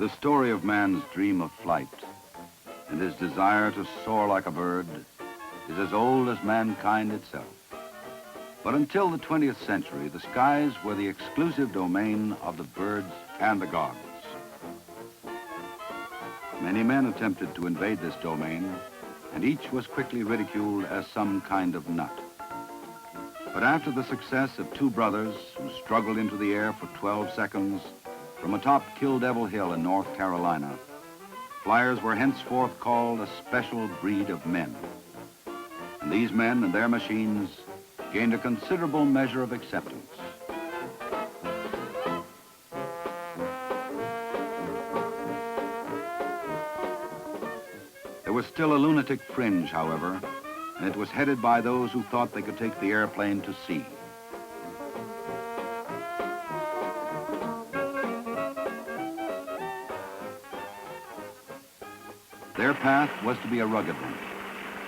The story of man's dream of flight and his desire to soar like a bird is as old as mankind itself. But until the 20th century, the skies were the exclusive domain of the birds and the gods. Many men attempted to invade this domain, and each was quickly ridiculed as some kind of nut. But after the success of two brothers who struggled into the air for 12 seconds from atop Kill Devil Hill in North Carolina, flyers were henceforth called a special breed of men. And these men and their machines gained a considerable measure of acceptance. There was still a lunatic fringe, however, and it was headed by those who thought they could take the airplane to sea. Their path was to be a rugged one,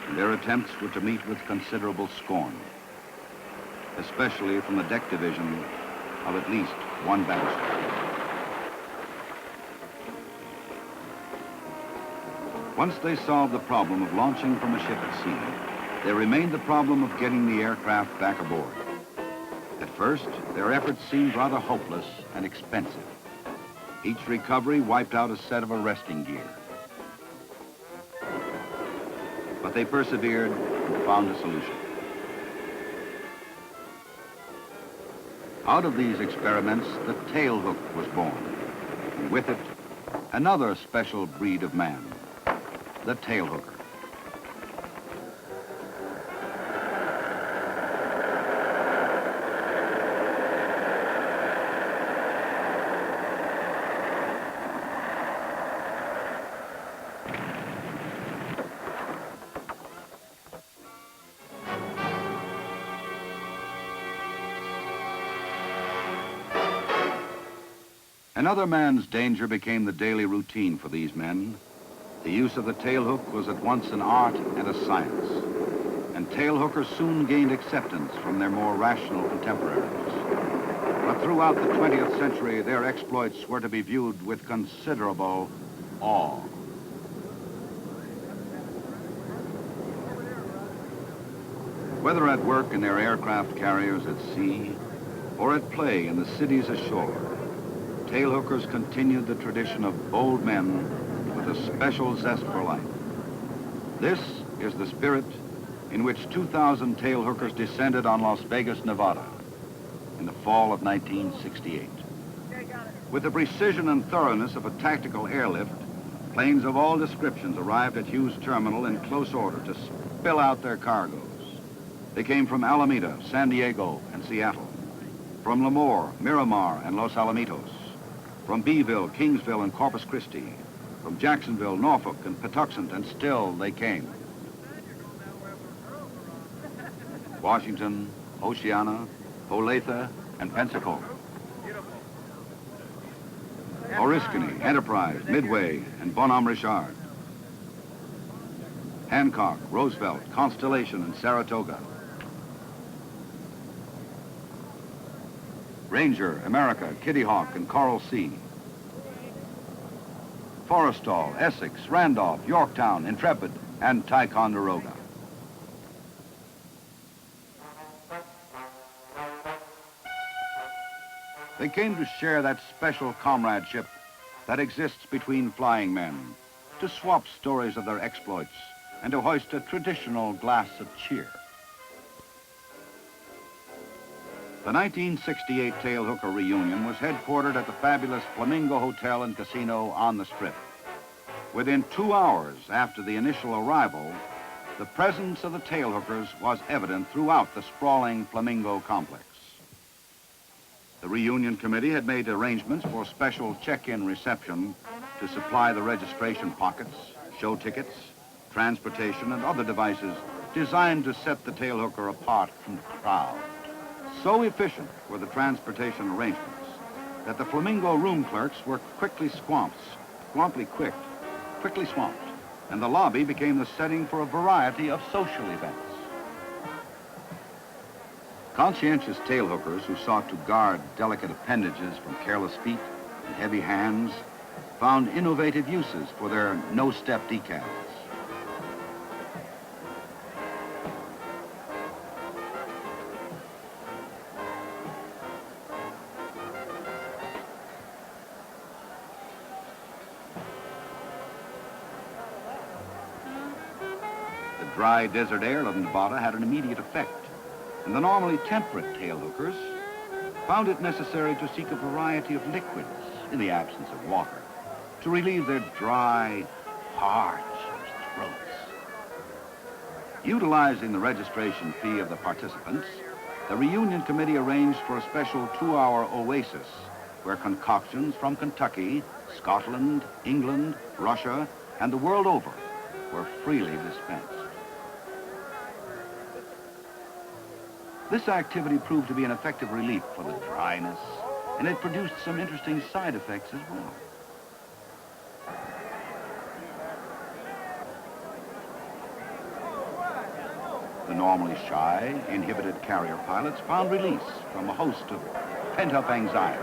and their attempts were to meet with considerable scorn, especially from the deck division of at least one battleship. Once they solved the problem of launching from a ship at sea, there remained the problem of getting the aircraft back aboard. At first, their efforts seemed rather hopeless and expensive. Each recovery wiped out a set of arresting gear. But they persevered and found a solution. Out of these experiments, the tailhook was born, and with it, another special breed of man, the tailhooker. Another man's danger became the daily routine for these men. The use of the tailhook was at once an art and a science, and tailhookers soon gained acceptance from their more rational contemporaries. But throughout the 20th century, their exploits were to be viewed with considerable awe. Whether at work in their aircraft carriers at sea or at play in the cities ashore, tailhookers continued the tradition of bold men with a special zest for life. This is the spirit in which 2,000 tailhookers descended on Las Vegas, Nevada in the fall of 1968. With the precision and thoroughness of a tactical airlift, planes of all descriptions arrived at Hughes Terminal in close order to spill out their cargoes. They came from Alameda, San Diego, and Seattle, from Lemoore, Miramar, and Los Alamitos, from Beeville, Kingsville, and Corpus Christi, from Jacksonville, Norfolk, and Patuxent, and still they came. Washington, Oceana, Olathe, and Pensacola. Oriskany, Enterprise, Midway, and Bonhomme Richard. Hancock, Roosevelt, Constellation, and Saratoga. Ranger, America, Kitty Hawk, and Coral Sea. Forrestal, Essex, Randolph, Yorktown, Intrepid, and Ticonderoga. They came to share that special comradeship that exists between flying men, to swap stories of their exploits, and to hoist a traditional glass of cheer. The 1968 Tailhooker Reunion was headquartered at the fabulous Flamingo Hotel and Casino on the Strip. Within 2 hours after the initial arrival, the presence of the Tailhookers was evident throughout the sprawling Flamingo complex. The reunion committee had made arrangements for special check-in reception to supply the registration pockets, show tickets, transportation, and other devices designed to set the Tailhooker apart from the crowd. So efficient were the transportation arrangements that the Flamingo room clerks were quickly swamped, and the lobby became the setting for a variety of social events. Conscientious tailhookers who sought to guard delicate appendages from careless feet and heavy hands found innovative uses for their no-step decals. The dry desert air of Nevada had an immediate effect, and the normally temperate tailhookers found it necessary to seek a variety of liquids in the absence of water to relieve their dry, parched throats. Utilizing the registration fee of the participants, the reunion committee arranged for a special 2-hour oasis where concoctions from Kentucky, Scotland, England, Russia, and the world over were freely dispensed. This activity proved to be an effective relief for the dryness, and it produced some interesting side effects as well. The normally shy, inhibited carrier pilots found release from a host of pent-up anxieties.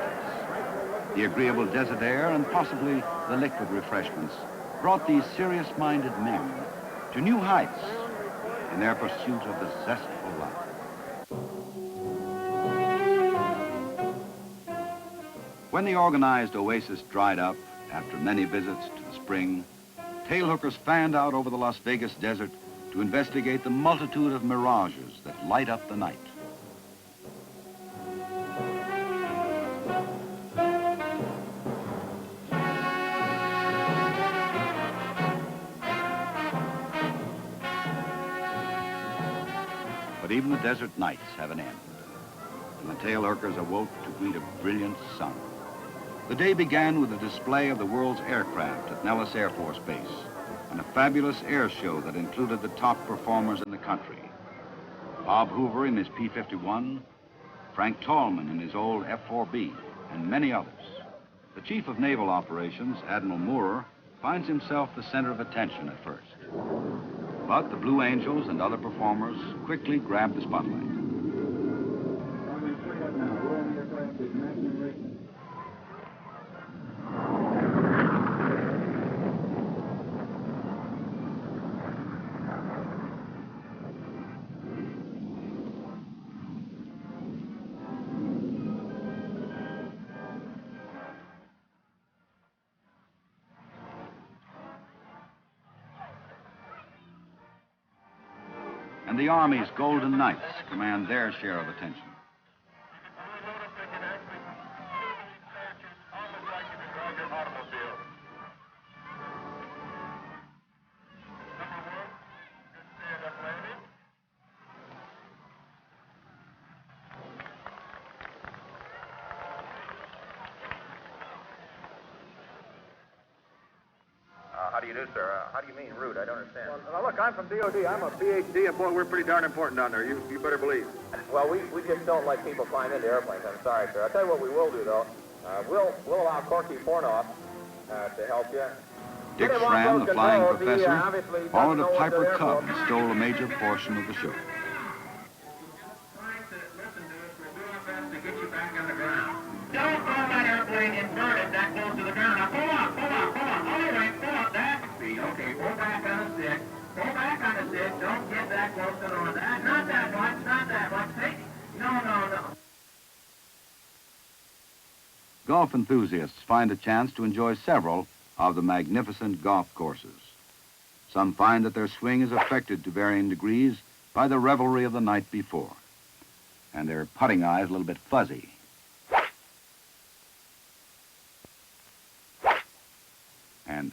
The agreeable desert air and possibly the liquid refreshments brought these serious-minded men to new heights in their pursuit of the zestful life. When the organized oasis dried up after many visits to the spring, tailhookers fanned out over the Las Vegas desert to investigate the multitude of mirages that light up the night. But even the desert nights have an end, and the tailhookers awoke to greet a brilliant sun. The day began with a display of the world's aircraft at Nellis Air Force Base and a fabulous air show that included the top performers in the country. Bob Hoover in his P-51, Frank Tallman in his old F-4B, and many others. The Chief of Naval Operations, Admiral Moore, finds himself the center of attention at first. But the Blue Angels and other performers quickly grab the spotlight. And the Army's Golden Knights command their share of attention. How do you do, sir? How do you mean rude? I don't understand. Well, look, I'm from DOD. I'm a PhD, and boy, we're pretty darn important down there. You better believe. Well, we just don't let people climb into airplanes. I'm sorry, sir. I'll tell you what we will do, though. We'll allow Corky Pornoff to help you. Dick Schramm, the flying professor, followed a Piper Cub and stole a major portion of the show. Don't throw that airplane inverted that close to the ground. Now pull up. All right, pull up that speed. Okay, pull back on the stick. Pull back on the stick. Don't get that close to the ground. Not that much. See? No. Golf enthusiasts find a chance to enjoy several of the magnificent golf courses. Some find that their swing is affected to varying degrees by the revelry of the night before, and their putting eye is a little bit fuzzy.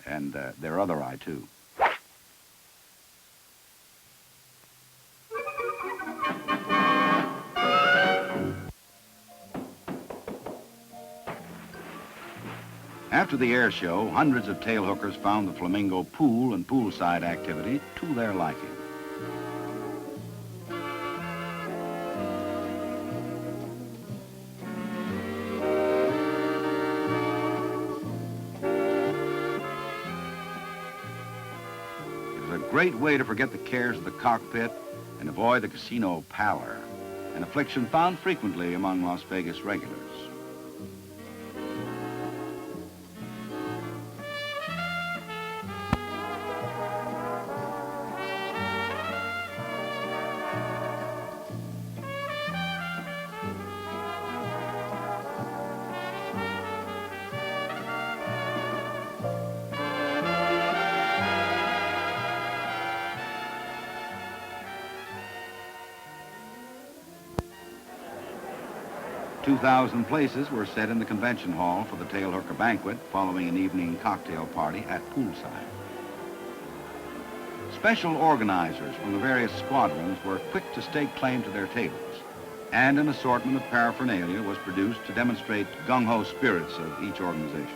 And their other eye, too. After the air show, hundreds of tailhookers found the Flamingo pool and poolside activity to their liking. A great way to forget the cares of the cockpit and avoid the casino pallor, an affliction found frequently among Las Vegas regulars. 2,000 places were set in the convention hall for the Tailhooker banquet following an evening cocktail party at poolside. Special organizers from the various squadrons were quick to stake claim to their tables, and an assortment of paraphernalia was produced to demonstrate gung-ho spirits of each organization.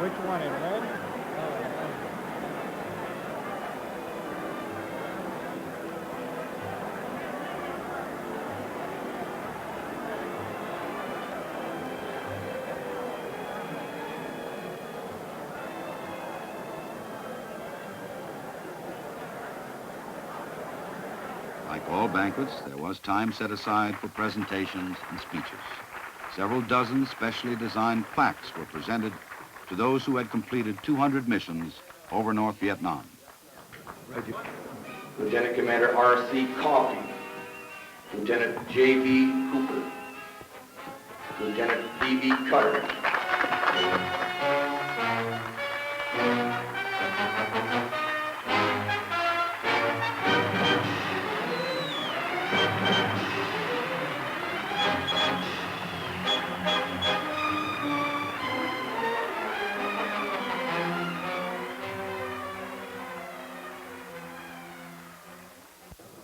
Which one, in red? Like all banquets, there was time set aside for presentations and speeches. Several dozen specially designed plaques were presented to those who had completed 200 missions over North Vietnam. Lieutenant Commander R.C. Coffey, Lieutenant J.B. Cooper, Lieutenant D.B. Cutter,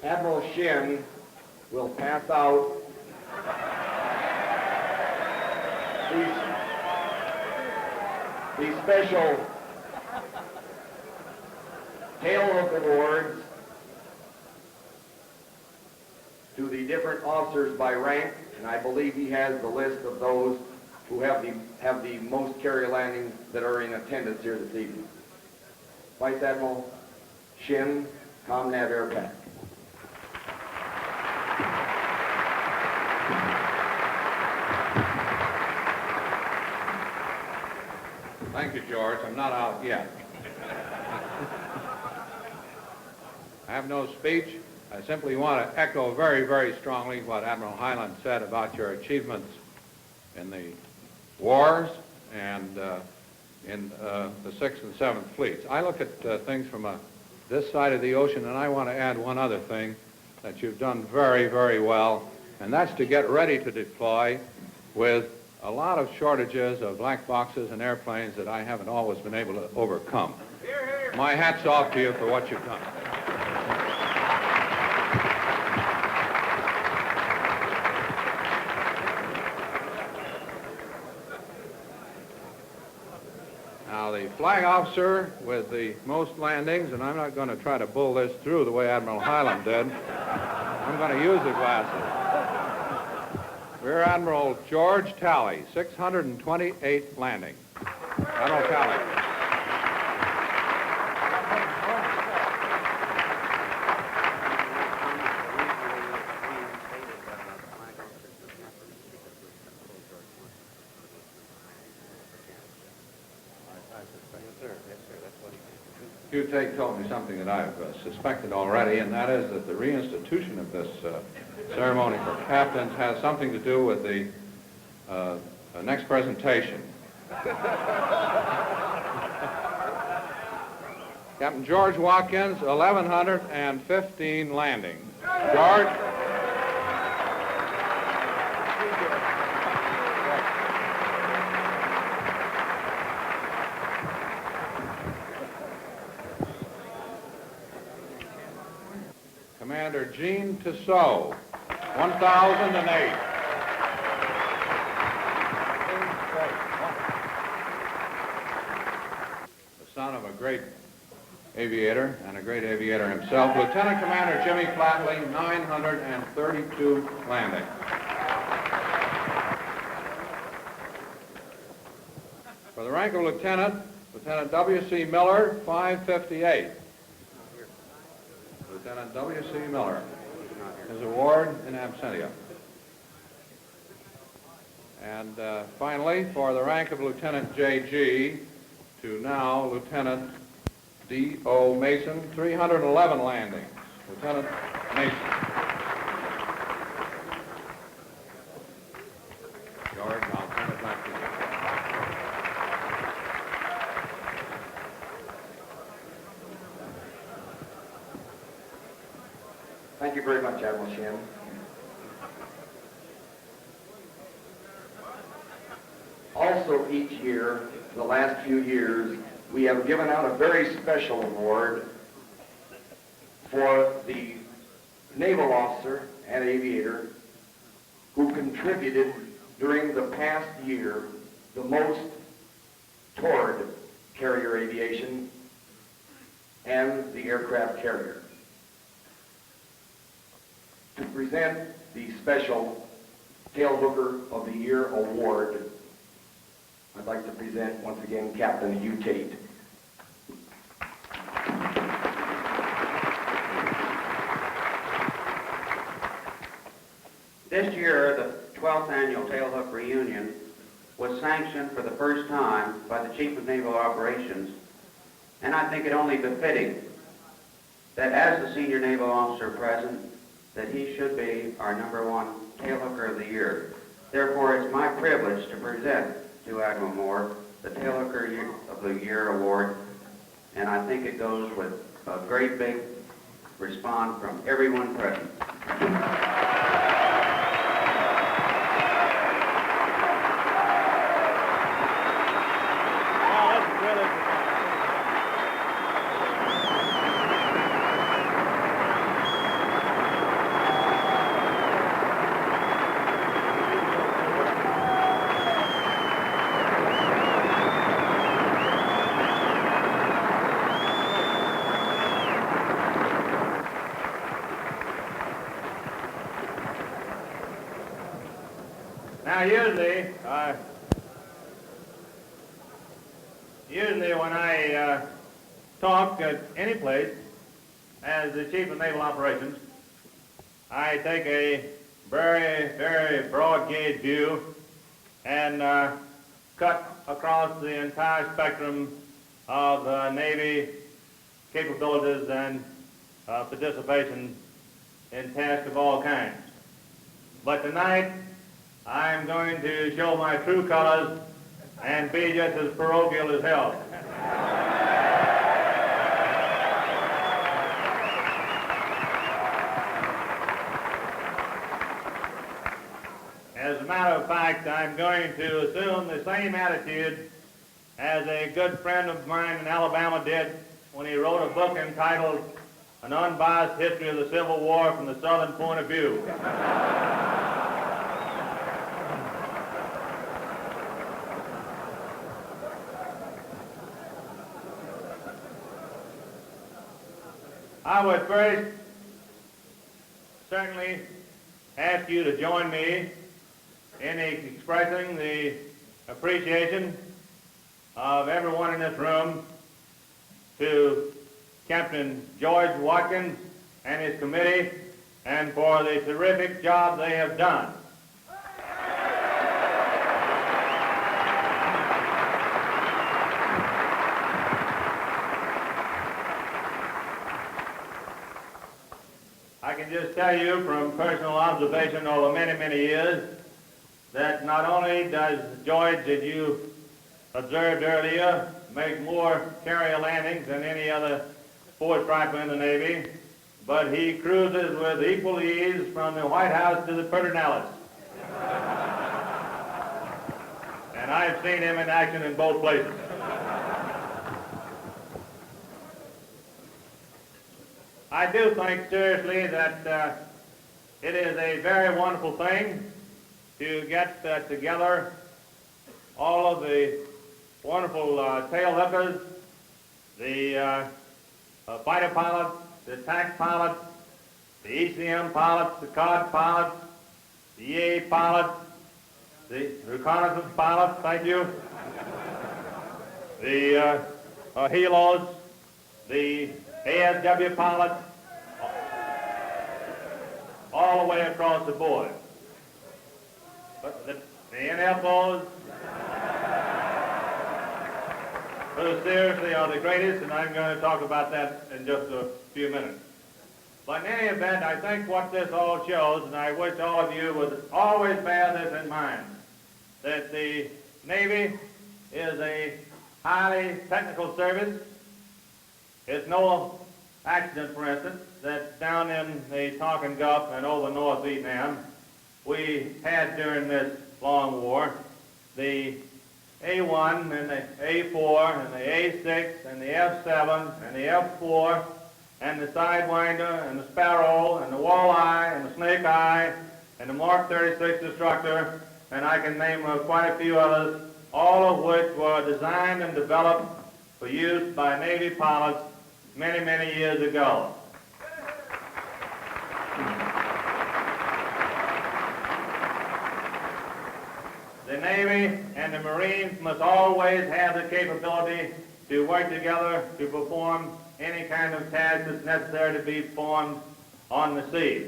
Admiral Shin will pass out these special Tailhook awards to the different officers by rank, and I believe he has the list of those who have the most carrier landings that are in attendance here this evening. Vice Admiral Shin, ComNav Air Pack. Thank you, George. I'm not out yet. I have no speech. I simply want to echo very, very strongly what Admiral Highland said about your achievements in the wars and in the 6th and 7th Fleets. I look at things from this side of the ocean, and I want to add one other thing that you've done very, very well, and that's to get ready to deploy with a lot of shortages of black boxes and airplanes that I haven't always been able to overcome. My hat's off to you for what you've done. Now, the flag officer with the most landings, and I'm not going to try to bull this through the way Admiral Highland did. I'm going to use the glasses. Rear Admiral George Tally, 628 landings. Admiral Tally. Hugh Tate told me something that I've suspected already, and that is that the reinstitution of this ceremony for captains has something to do with the next presentation. Captain George Watkins, 1,115 landings. George? Commander Jean Tissot, 1,008. The son of a great aviator and a great aviator himself, Lieutenant Commander Jimmy Flatley, 932 landings. For the rank of lieutenant, Lieutenant W.C. Miller, 558. Lieutenant W.C. Miller, his award in absentia. And finally, for the rank of Lieutenant J.G. to now Lieutenant D.O. Mason, 311 landings. Lieutenant Mason. George, I'll turn it back to you. Thank you very much, Admiral Shin. Also, each year, the last few years, we have given out a very special award for the naval officer and aviator who contributed during the past year the most toward carrier aviation and the aircraft carrier. To present the special Tailhooker-of-the-Year award, I'd like to present once again Captain Hugh Tate. This year, the 12th annual Tailhook Reunion was sanctioned for the first time by the Chief of Naval Operations, and I think it only befitting that as the senior naval officer present, that he should be our #1 Tailhooker of the Year. Therefore, it's my privilege to present to Admiral Moore the Tailhooker of the Year award, and I think it goes with a great big response from everyone present. Now, usually when I talk at any place as the Chief of Naval Operations, I take a very, very broad gauge view and cut across the entire spectrum of Navy capabilities and participation in tasks of all kinds. But tonight, I'm going to show my true colors and be just as parochial as hell. As a matter of fact, I'm going to assume the same attitude as a good friend of mine in Alabama did when he wrote a book entitled An Unbiased History of the Civil War from the Southern Point of View. I would first certainly ask you to join me in expressing the appreciation of everyone in this room to Captain George Watkins and his committee, and for the terrific job they have done. I can just tell you from personal observation over many, many years that not only does George, as you observed earlier, make more carrier landings than any other sport striper in the Navy, but he cruises with equal ease from the White House to the Persevered. And I've seen him in action in both places. I do think seriously that it is a very wonderful thing to get together all of the wonderful tailhookers, the fighter pilots, the attack pilots, the ECM pilots, the COD pilots, the EA pilots, the reconnaissance pilots, thank you, the helos, the ASW pilots, all the way across the board. But the NFOs, who seriously are the greatest, and I'm going to talk about that in just a few minutes. But in any event, I think what this all shows, and I wish all of you would always bear this in mind, that the Navy is a highly technical service. It's no accident, for instance, that down in the Tonkin Gulf and over North Vietnam, we had during this long war the A-1 and the A-4 and the A-6 and the F-7 and the F-4 and the Sidewinder and the Sparrow and the Walleye and the Snake Eye and the Mark 36 Destructor, and I can name quite a few others, all of which were designed and developed for use by Navy pilots many, many years ago. The Navy and the Marines must always have the capability to work together to perform any kind of task that's necessary to be performed on the sea.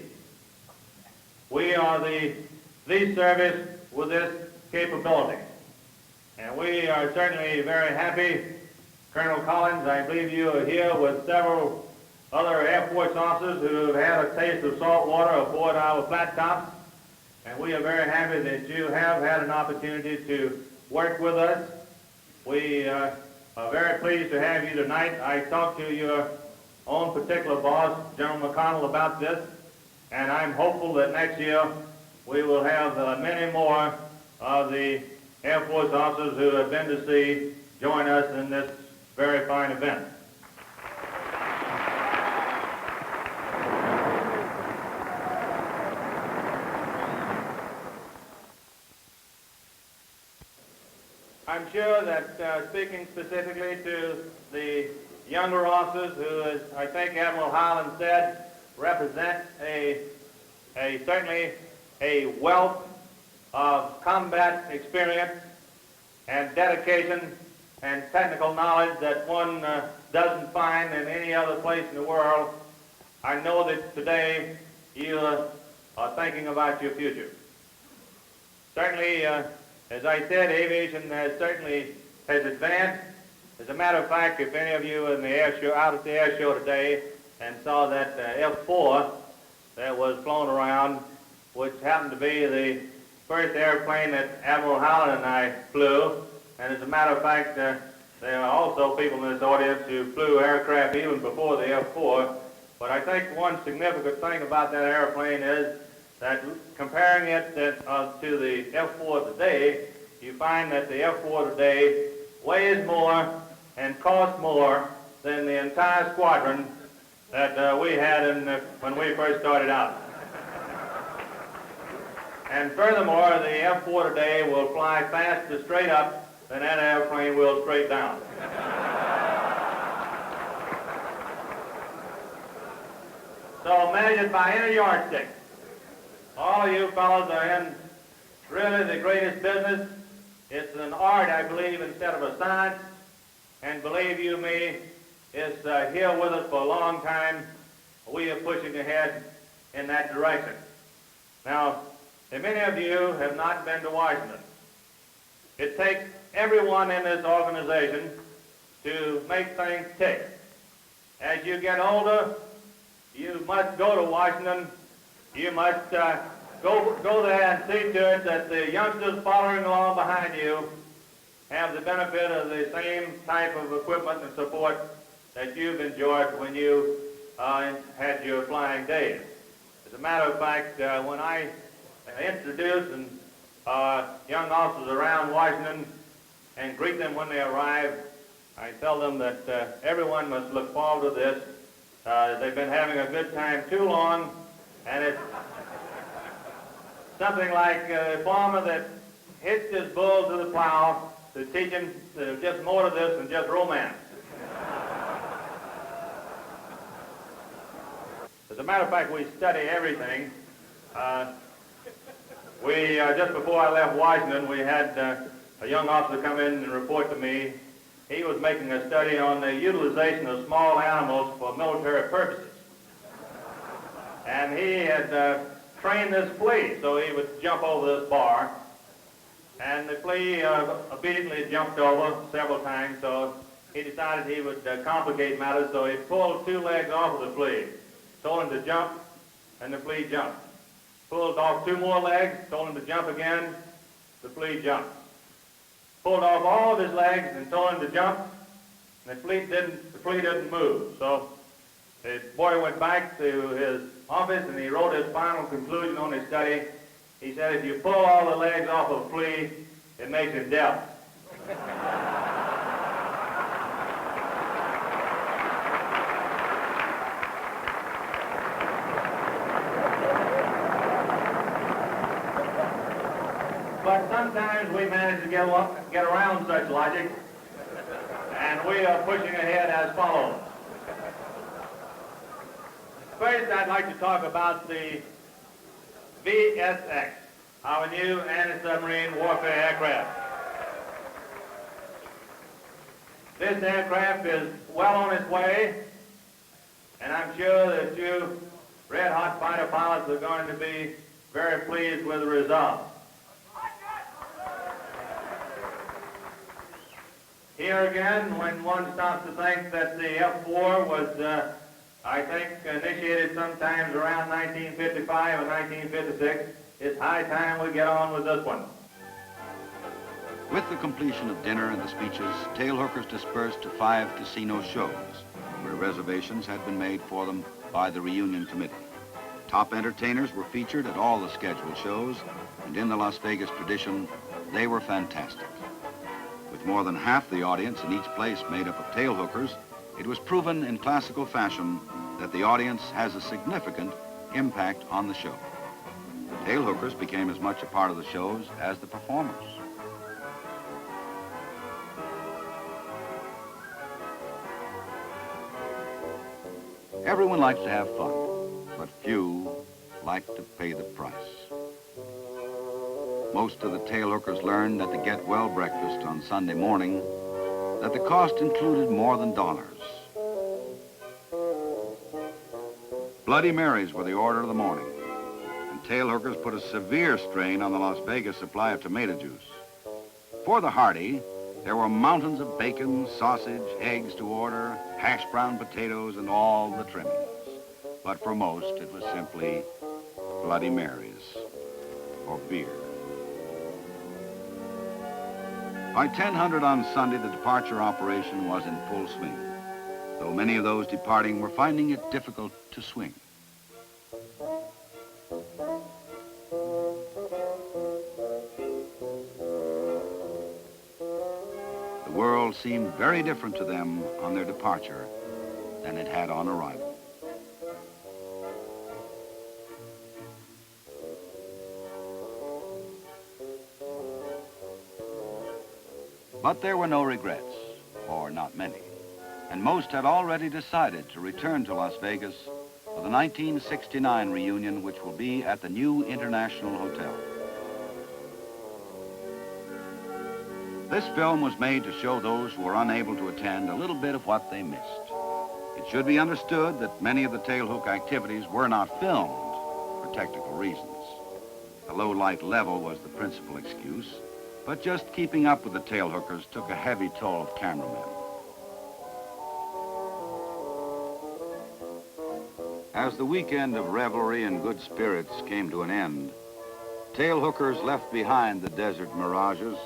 We are the service with this capability, and we are certainly very happy. Colonel Collins, I believe you are here with several other Air Force officers who have had a taste of salt water aboard our flat tops. And we are very happy that you have had an opportunity to work with us. We are very pleased to have you tonight. I talked to your own particular boss, General McConnell, about this, and I'm hopeful that next year we will have many more of the Air Force officers who have been to sea join us in this very fine event. I'm sure that speaking specifically to the younger officers who, as I think Admiral Highland said, represent certainly a wealth of combat experience and dedication and technical knowledge that one doesn't find in any other place in the world, I know that today you are thinking about your future. Certainly, as I said, aviation has advanced. As a matter of fact, if any of you in the air show, out at the air show today and saw that F-4 that was flown around, which happened to be the first airplane that Admiral Howland and I flew, and as a matter of fact, there are also people in this audience who flew aircraft even before the F-4, but I think one significant thing about that airplane is that comparing it to the F-4 today, you find that the F-4 today weighs more and costs more than the entire squadron that we had when we first started out. And furthermore, the F-4 today will fly faster straight up than that airplane will straight down. So measured by any yardstick, all of you fellows are in really the greatest business. It's an art, I believe, instead of a science. And believe you me, it's here with us for a long time. We are pushing ahead in that direction. Now, many of you have not been to Washington. It takes everyone in this organization to make things tick. As you get older, you must go to Washington. You must go there and see to it that the youngsters following along behind you have the benefit of the same type of equipment and support that you've enjoyed when you had your flying days. As a matter of fact, when I introduce young officers around Washington and greet them when they arrive, I tell them that everyone must look forward to this. They've been having a good time too long, and it's something like a farmer that hitched his bull to the plow to teach him just more to this than just romance. As a matter of fact, we study everything. Just before I left Washington, we had a young officer come in and report to me. He was making a study on the utilization of small animals for military purposes. And he had trained this flea so he would jump over this bar. And the flea obediently jumped over several times, so he decided he would complicate matters, so he pulled two legs off of the flea, told him to jump, and the flea jumped. Pulled off two more legs, told him to jump again, the flea jumped. Pulled off all of his legs and told him to jump, and the flea didn't move. So The boy went back to his office and he wrote his final conclusion on his study. He said, if you pull all the legs off a flea, it makes him deaf. But sometimes we manage to get around such logic, and we are pushing ahead as follows. First, I'd like to talk about the VSX, our new anti-submarine warfare aircraft. This aircraft is well on its way, and I'm sure that you red-hot fighter pilots are going to be very pleased with the result. Here again, when one stops to think that the F-4 was, I think, initiated sometimes around 1955 or 1956, it's high time we get on with this one. With the completion of dinner and the speeches, Tailhookers dispersed to 5 casino shows, where reservations had been made for them by the reunion committee. Top entertainers were featured at all the scheduled shows, and in the Las Vegas tradition, they were fantastic. With more than half the audience in each place made up of tailhookers, it was proven in classical fashion that the audience has a significant impact on the show. The tailhookers became as much a part of the shows as the performers. Everyone likes to have fun, but few like to pay the price. Most of the tailhookers learned at the Get Well breakfast on Sunday morning that the cost included more than dollars. Bloody Marys were the order of the morning, and tailhookers put a severe strain on the Las Vegas supply of tomato juice. For the hearty, there were mountains of bacon, sausage, eggs to order, hashed brown potatoes, and all the trimmings. But for most, it was simply Bloody Marys or beer. By 10:00 on Sunday, the departure operation was in full swing, though many of those departing were finding it difficult to swing. The world seemed very different to them on their departure than it had on arrival. But there were no regrets, or not many, and most had already decided to return to Las Vegas for the 1969 reunion, which will be at the new International Hotel. This film was made to show those who were unable to attend a little bit of what they missed. It should be understood that many of the tailhook activities were not filmed for technical reasons. The low light level was the principal excuse, but just keeping up with the tailhookers took a heavy toll of cameramen. As the weekend of revelry and good spirits came to an end, tailhookers left behind the desert mirages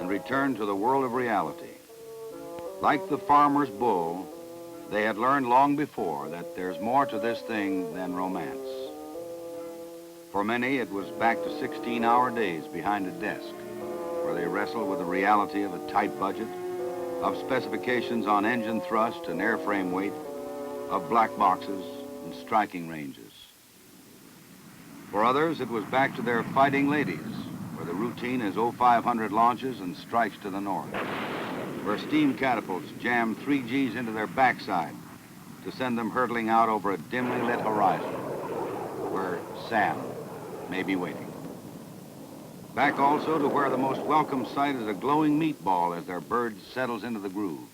and returned to the world of reality. Like the farmer's bull, they had learned long before that there's more to this thing than romance. For many, it was back to 16-hour days behind a desk, where they wrestled with the reality of a tight budget, of specifications on engine thrust and airframe weight, of black boxes and striking ranges. For others, it was back to their fighting ladies, where the routine is 0500 launches and strikes to the north, where steam catapults jam 3Gs into their backside to send them hurtling out over a dimly lit horizon, where Sam may be waiting. Back also to where the most welcome sight is a glowing meatball as their bird settles into the groove.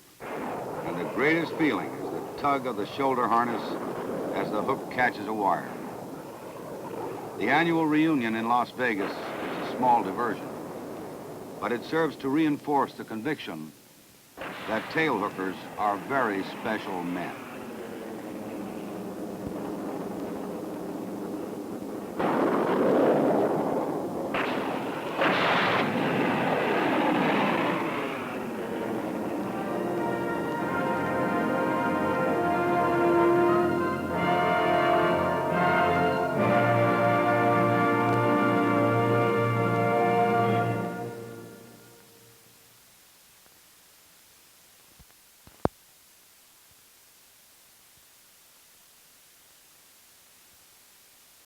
And the greatest feeling is the tug of the shoulder harness as the hook catches a wire. The annual reunion in Las Vegas is a small diversion, but it serves to reinforce the conviction that tailhookers are very special men.